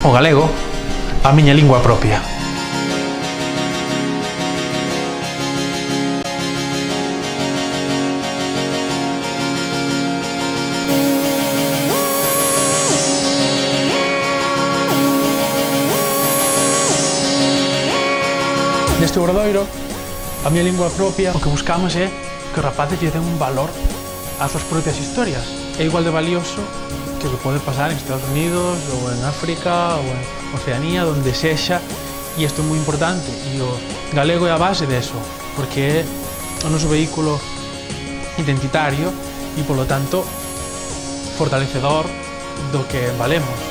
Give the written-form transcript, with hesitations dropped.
O galego, a miña lingua propia. Neste Obradoiro, a miña lingua propia, o que buscamos é que os rapaces lle den un valor ás súas propias historias. É igual de valioso que o que pode pasar en Estados Unidos ou en África ou en Oceanía, donde sexa, e isto é moi importante, e o galego é a base deso, porque é o noso vehículo identitario e, polo tanto, fortalecedor do que valemos.